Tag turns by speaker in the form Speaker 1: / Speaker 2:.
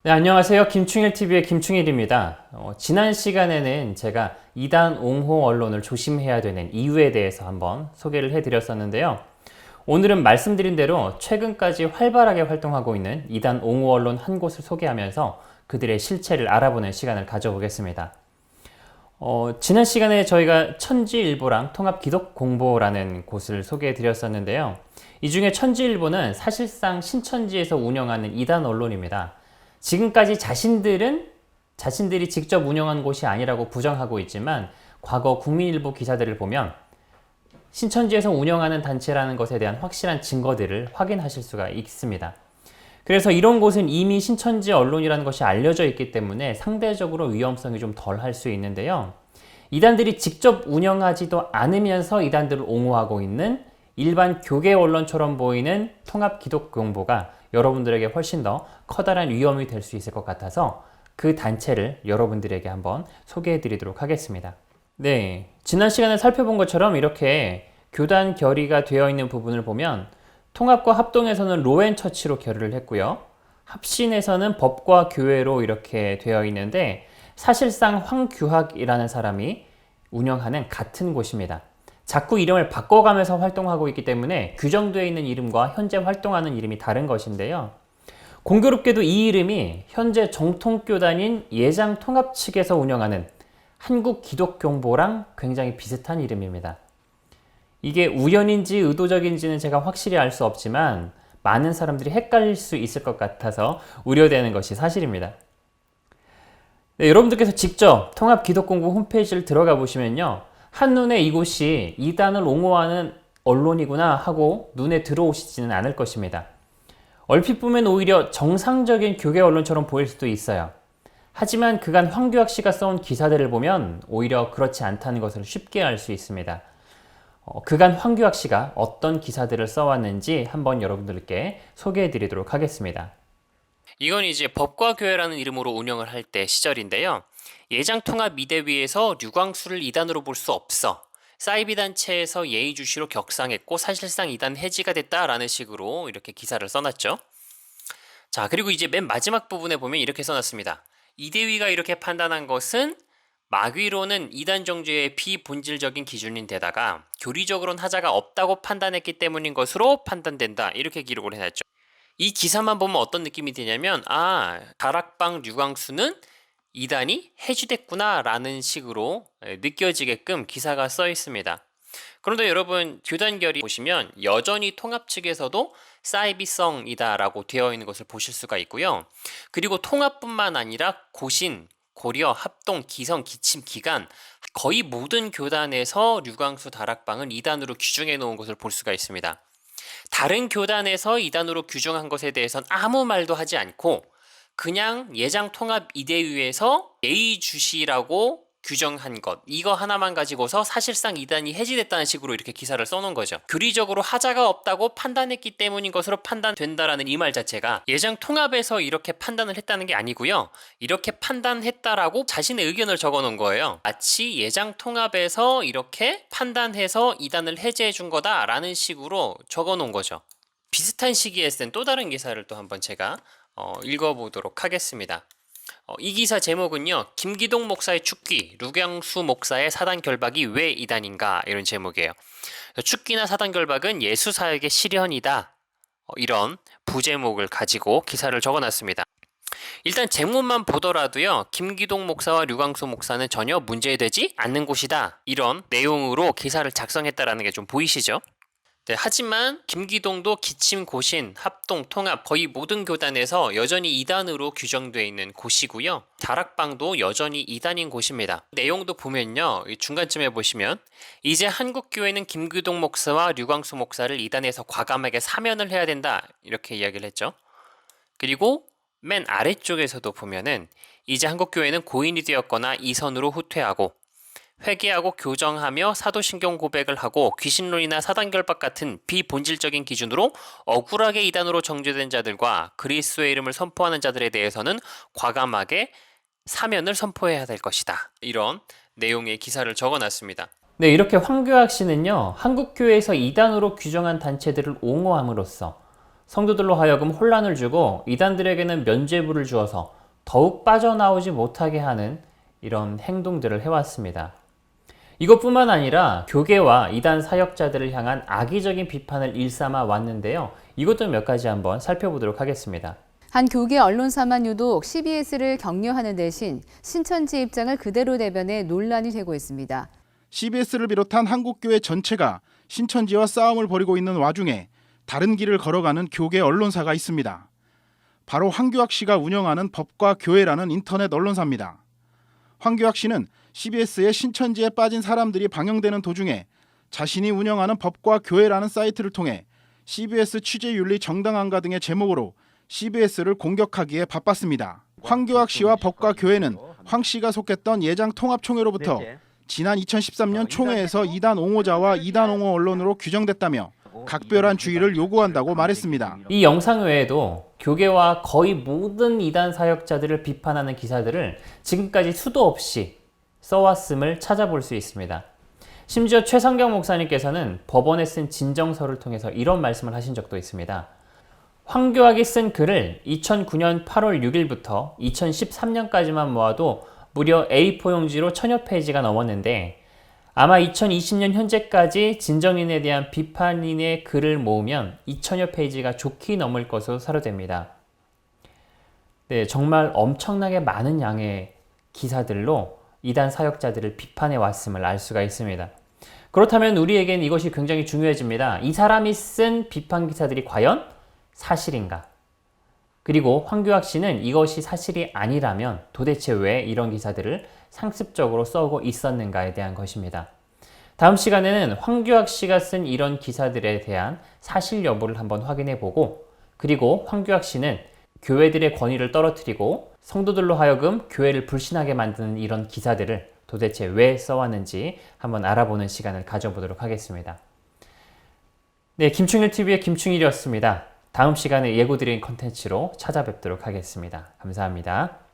Speaker 1: 네, 안녕하세요. 김충일TV의 김충일입니다. 지난 시간에는 제가 이단 옹호 언론을 조심해야 되는 이유에 대해서 한번 소개를 해드렸었는데요. 오늘은 말씀드린 대로 최근까지 활발하게 활동하고 있는 이단 옹호 언론 한 곳을 소개하면서 그들의 실체를 알아보는 시간을 가져보겠습니다. 지난 시간에 저희가 천지일보랑 통합기독공보라는 곳을 소개해드렸었는데요. 이 중에 천지일보는 사실상 신천지에서 운영하는 이단 언론입니다. 지금까지 자신들이 직접 운영한 곳이 아니라고 부정하고 있지만 과거 국민일보 기사들을 보면 신천지에서 운영하는 단체라는 것에 대한 확실한 증거들을 확인하실 수가 있습니다. 그래서 이런 곳은 이미 신천지 언론이라는 것이 알려져 있기 때문에 상대적으로 위험성이 좀 덜 할 수 있는데요. 이단들이 직접 운영하지도 않으면서 이단들을 옹호하고 있는 일반 교계 언론처럼 보이는 통합기독공보가 여러분들에게 훨씬 더 커다란 위험이 될 수 있을 것 같아서 그 단체를 여러분들에게 한번 소개해 드리도록 하겠습니다. 네, 지난 시간에 살펴본 것처럼 이렇게 교단 결의가 되어 있는 부분을 보면 통합과 합동에서는 로앤처치로 결의를 했고요. 합신에서는 법과 교회로 이렇게 되어 있는데 사실상 황규학이라는 사람이 운영하는 같은 곳입니다. 자꾸 이름을 바꿔가면서 활동하고 있기 때문에 규정되어 있는 이름과 현재 활동하는 이름이 다른 것인데요. 공교롭게도 이 이름이 현재 정통교단인 예장통합 측에서 운영하는 한국기독경보랑 굉장히 비슷한 이름입니다. 이게 우연인지 의도적인지는 제가 확실히 알 수 없지만 많은 사람들이 헷갈릴 수 있을 것 같아서 우려되는 것이 사실입니다. 네, 여러분들께서 직접 통합기독공보 홈페이지를 들어가 보시면요. 한눈에 이곳이 이단을 옹호하는 언론이구나 하고 눈에 들어오시지는 않을 것입니다. 얼핏 보면 오히려 정상적인 교계 언론처럼 보일 수도 있어요. 하지만 그간 황교안 씨가 써온 기사들을 보면 오히려 그렇지 않다는 것을 쉽게 알 수 있습니다. 그간 황교안 씨가 어떤 기사들을 써왔는지 한번 여러분들께 소개해 드리도록 하겠습니다.
Speaker 2: 이건 이제 법과 교회라는 이름으로 운영을 할 때 시절인데요. 예장통합이대위에서 류광수를 이단으로 볼 수 없어. 사이비 단체에서 예의주시로 격상했고 사실상 이단 해지가 됐다라는 식으로 이렇게 기사를 써놨죠. 자, 그리고 이제 맨 마지막 부분에 보면 이렇게 써놨습니다. 이대위가 이렇게 판단한 것은 막위로는 이단 정죄의 비본질적인 기준인데다가 교리적으로는 하자가 없다고 판단했기 때문인 것으로 판단된다. 이렇게 기록을 해놨죠. 이 기사만 보면 어떤 느낌이 드냐면 다락방 류광수는 이단이 해지됐구나 라는 식으로 느껴지게끔 기사가 써 있습니다. 그런데 여러분 교단 결의 보시면 여전히 통합 측에서도 사이비성이다 라고 되어 있는 것을 보실 수가 있고요. 그리고 통합뿐만 아니라 고신, 고려, 합동, 기성, 기침, 기간 거의 모든 교단에서 류광수 다락방은 이단으로 규정해 놓은 것을 볼 수가 있습니다. 다른 교단에서 이단으로 규정한 것에 대해서는 아무 말도 하지 않고 그냥 예장통합이대위에서 예의주시라고 규정한 것 이거 하나만 가지고서 사실상 이단이 해지됐다는 식으로 이렇게 기사를 써놓은 거죠. 교리적으로 하자가 없다고 판단했기 때문인 것으로 판단된다라는 이 말 자체가 예장통합에서 이렇게 판단을 했다는 게 아니고요. 이렇게 판단했다라고 자신의 의견을 적어놓은 거예요. 마치 예장통합에서 이렇게 판단해서 이단을 해제해 준 거다라는 식으로 적어놓은 거죠. 비슷한 시기에 쓴 또 다른 기사를 또 한번 제가 읽어보도록 하겠습니다. 이 기사 제목은요. 김기동 목사의 축기, 류광수 목사의 사단 결박이 왜 이단인가 이런 제목이에요. 축기나 사단 결박은 예수사역의 실현이다. 이런 부제목을 가지고 기사를 적어놨습니다. 일단 제목만 보더라도요. 김기동 목사와 류광수 목사는 전혀 문제되지 않는 곳이다. 이런 내용으로 기사를 작성했다라는 게 좀 보이시죠? 네, 하지만 김기동도 기침, 고신, 합동, 통합 거의 모든 교단에서 여전히 이단으로 규정되어 있는 곳이고요. 다락방도 여전히 이단인 곳입니다. 내용도 보면요. 중간쯤에 보시면 이제 한국교회는 김기동 목사와 류광수 목사를 이단에서 과감하게 사면을 해야 된다. 이렇게 이야기를 했죠. 그리고 맨 아래쪽에서도 보면은 이제 한국교회는 고인이 되었거나 이선으로 후퇴하고 회개하고 교정하며 사도신경 고백을 하고 귀신론이나 사단결박 같은 비본질적인 기준으로 억울하게 이단으로 정죄된 자들과 그리스도의 이름을 선포하는 자들에 대해서는 과감하게 사면을 선포해야 될 것이다. 이런 내용의 기사를 적어놨습니다.
Speaker 1: 네, 이렇게 황교안 씨는요, 한국교회에서 이단으로 규정한 단체들을 옹호함으로써 성도들로 하여금 혼란을 주고 이단들에게는 면죄부를 주어서 더욱 빠져나오지 못하게 하는 이런 행동들을 해왔습니다. 이것뿐만 아니라 교계와 이단 사역자들을 향한 악의적인 비판을 일삼아 왔는데요. 이것도 몇 가지 한번 살펴보도록 하겠습니다.
Speaker 3: 한 교계 언론사만 유독 CBS를 격려하는 대신 신천지 입장을 그대로 대변해 논란이 되고 있습니다.
Speaker 4: CBS를 비롯한 한국교회 전체가 신천지와 싸움을 벌이고 있는 와중에 다른 길을 걸어가는 교계 언론사가 있습니다. 바로 황교악 씨가 운영하는 법과 교회라는 인터넷 언론사입니다. 황교악 씨는 CBS의 신천지에 빠진 사람들이 방영되는 도중에 자신이 운영하는 법과 교회라는 사이트를 통해 CBS 취재윤리 정당한가 등의 제목으로 CBS를 공격하기에 바빴습니다. 황교악 씨와 법과 교회는 황 씨가 속했던 예장통합총회로부터 지난 2013년 총회에서 이단 옹호자와 이단 옹호 언론으로 규정됐다며 각별한 주의를 요구한다고 말했습니다.
Speaker 1: 이 영상 외에도 교계와 거의 모든 이단 사역자들을 비판하는 기사들을 지금까지 수도 없이 써왔음을 찾아볼 수 있습니다. 심지어 최성경 목사님께서는 법원에 쓴 진정서를 통해서 이런 말씀을 하신 적도 있습니다. 황교악이 쓴 글을 2009년 8월 6일부터 2013년까지만 모아도 무려 A4 용지로 1000여 페이지가 넘었는데 아마 2020년 현재까지 진정인에 대한 비판인의 글을 모으면 2000여 페이지가 좋게 넘을 것으로 사료됩니다. 네, 정말 엄청나게 많은 양의 기사들로 이단 사역자들을 비판해 왔음을 알 수가 있습니다. 그렇다면 우리에겐 이것이 굉장히 중요해집니다. 이 사람이 쓴 비판 기사들이 과연 사실인가? 그리고 황교악 씨는 이것이 사실이 아니라면 도대체 왜 이런 기사들을 상습적으로 써오고 있었는가에 대한 것입니다. 다음 시간에는 황교악 씨가 쓴 이런 기사들에 대한 사실 여부를 한번 확인해 보고, 그리고 황교악 씨는 교회들의 권위를 떨어뜨리고 성도들로 하여금 교회를 불신하게 만드는 이런 기사들을 도대체 왜 써왔는지 한번 알아보는 시간을 가져보도록 하겠습니다. 네, 김충일TV의 김충일이었습니다. 다음 시간에 예고드린 컨텐츠로 찾아뵙도록 하겠습니다. 감사합니다.